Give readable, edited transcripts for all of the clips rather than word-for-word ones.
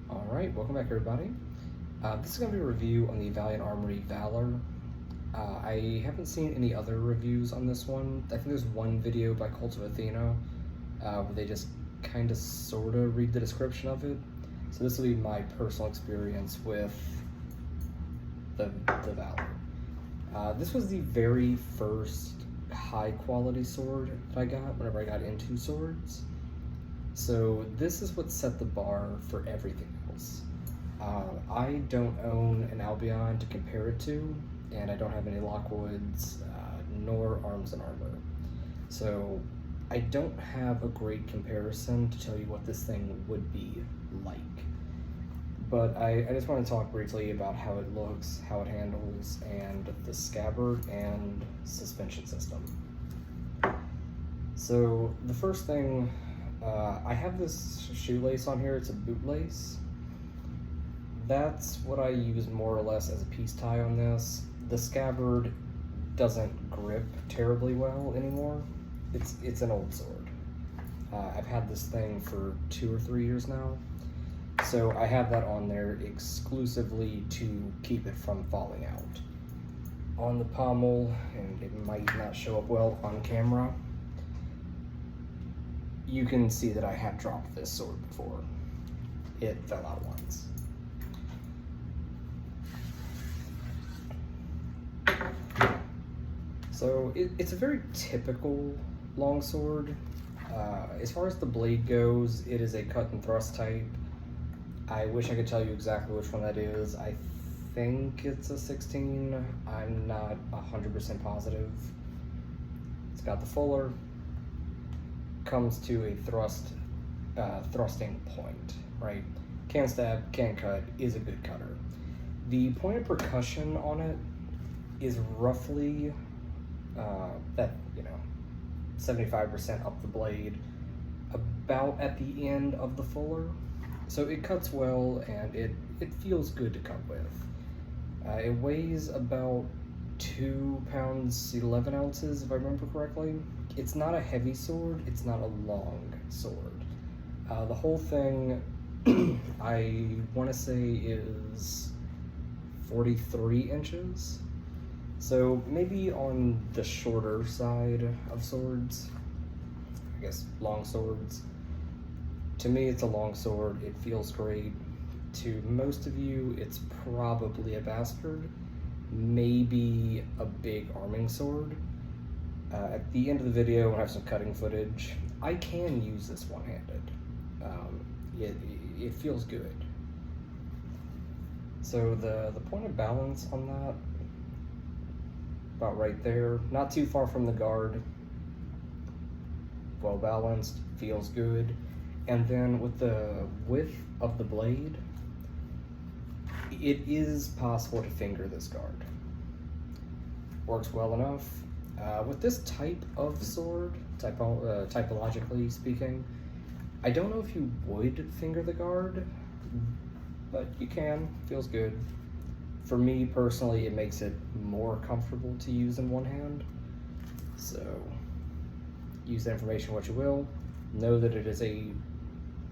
Alright, welcome back everybody. This is going to be a review on the Valiant Armoury Valor. I haven't seen any other reviews on this one. I think there's one video by Cult of Athena where they just kind of sort of read the description of it. So this will be my personal experience with the Valor. This was the very first high quality sword that I got whenever I got into swords. So this is what set the bar for everything else. I don't own an Albion to compare it to, and I don't have any Lockwoods, nor Arms and Armor. So I don't have a great comparison to tell you what this thing would be like. But I just want to talk briefly about how it looks, how it handles, and the scabbard and suspension system. So the first thing, I have this shoelace on here. It's a bootlace. That's what I use more or less as a piece tie on this. The scabbard doesn't grip terribly well anymore. It's an old sword. I've had this thing for 2 or 3 years now. So I have that on there exclusively to keep it from falling out. On the pommel, and it might not show up well on camera, you can see that I have dropped this sword before. It fell out once. So it's a very typical longsword. As far as the blade goes, it is a cut and thrust type. I wish I could tell you exactly which one that is. I think it's a 16. I'm not 100% positive. It's got the fuller. Comes to a thrusting point, right? Can stab, can cut, is a good cutter. The point of percussion on it is roughly 75% up the blade, about at the end of the fuller. So it cuts well, and it feels good to cut with. It weighs about 2 pounds 11 ounces, if I remember correctly. It's not a heavy sword, it's not a long sword. The whole thing, I want to say, is 43 inches. So maybe on the shorter side of swords, I guess long swords. To me, it's a long sword. It feels great. To most of you, it's probably a bastard, maybe a big arming sword. At the end of the video, when I have some cutting footage, I can use this one-handed. It feels good. So the point of balance on that, about right there, not too far from the guard, well balanced, feels good. And then with the width of the blade, it is possible to finger this guard. Works well enough. With this type of sword, typologically speaking, I don't know if you would finger the guard, but you can. Feels good. For me personally, it makes it more comfortable to use in one hand. So use the information what you will. Know that it is a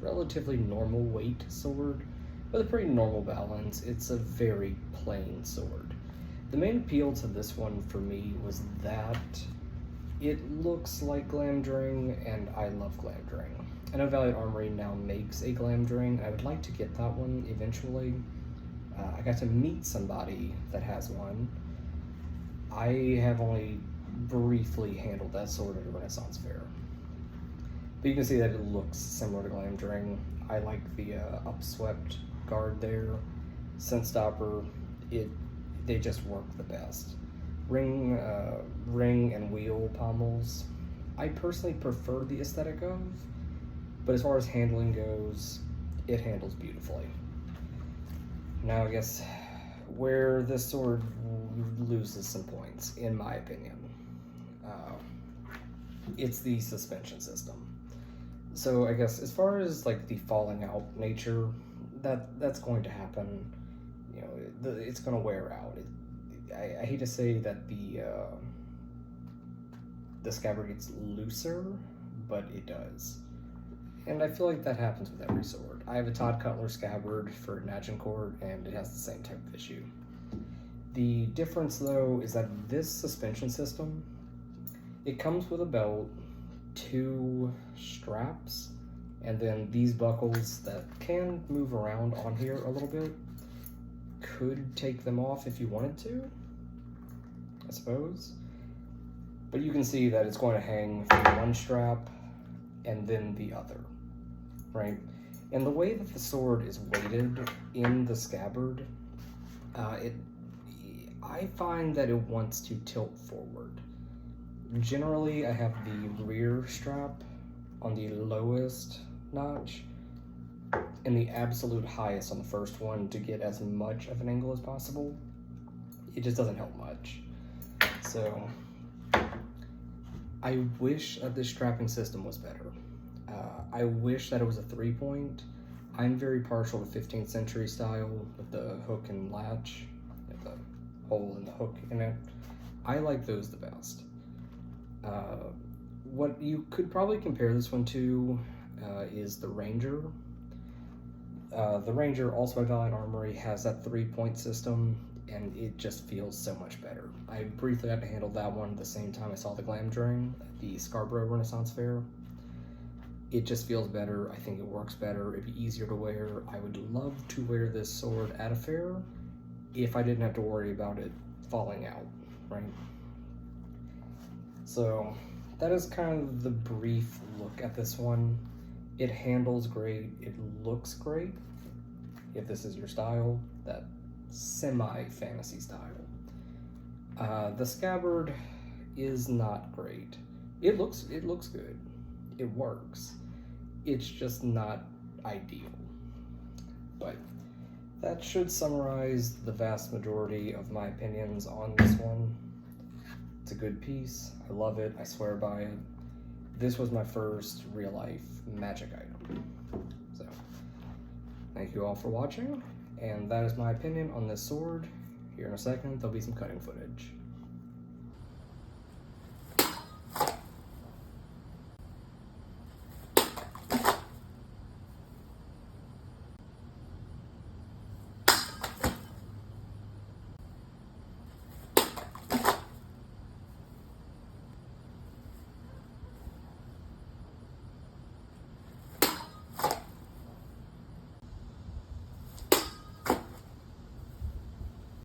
relatively normal weight sword with a pretty normal balance. It's a very plain sword. The main appeal to this one for me was that it looks like Glamdring, and I love Glamdring. I know Valiant Armoury now makes a Glamdring. I would like to get that one eventually. I got to meet somebody that has one. I have only briefly handled that sword at a Renaissance fair. But you can see that it looks similar to Glamdring. I like the upswept guard there. Scent stopper, they just work the best. Ring and wheel pommels, I personally prefer the aesthetic of, but as far as handling goes, it handles beautifully. Now I guess where this sword loses some points, in my opinion, it's the suspension system. So I guess as far as like the falling out nature, that's going to happen. You know, it's going to wear out. I hate to say that the scabbard gets looser, but it does. And I feel like that happens with every sword. I have a Todd Cutler scabbard for an Agincourt, and it has the same type of issue. The difference, though, is that this suspension system, it comes with a belt, 2 straps, and then these buckles that can move around on here a little bit. Could take them off if you wanted to, I suppose. But you can see that it's going to hang from one strap and then the other, right? And the way that the sword is weighted in the scabbard, I find that it wants to tilt forward. Generally, I have the rear strap on the lowest notch and the absolute highest on the first one to get as much of an angle as possible. It just doesn't help much. So I wish that this strapping system was better. I wish that it was a 3-point. I'm very partial to 15th century style with the hook and latch, the hole in the hook in it. I like those the best. What you could probably compare this one to is the Ranger. The Ranger, also by Valiant Armoury, has that 3-point system, and it just feels so much better. I briefly had to handle that one at the same time I saw the Glamdring at the Scarborough Renaissance Fair. It just feels better. I think it works better. It'd be easier to wear. I would love to wear this sword at a fair if I didn't have to worry about it falling out, right? So that is kind of the brief look at this one. It handles great. It looks great. If this is your style, that semi-fantasy style. The scabbard is not great. It looks good. It works. It's just not ideal. But that should summarize the vast majority of my opinions on this one. It's a good piece. I love it. I swear by it. This was my first real-life magic item. So, thank you all for watching, and that is my opinion on this sword. Here in a second, there'll be some cutting footage.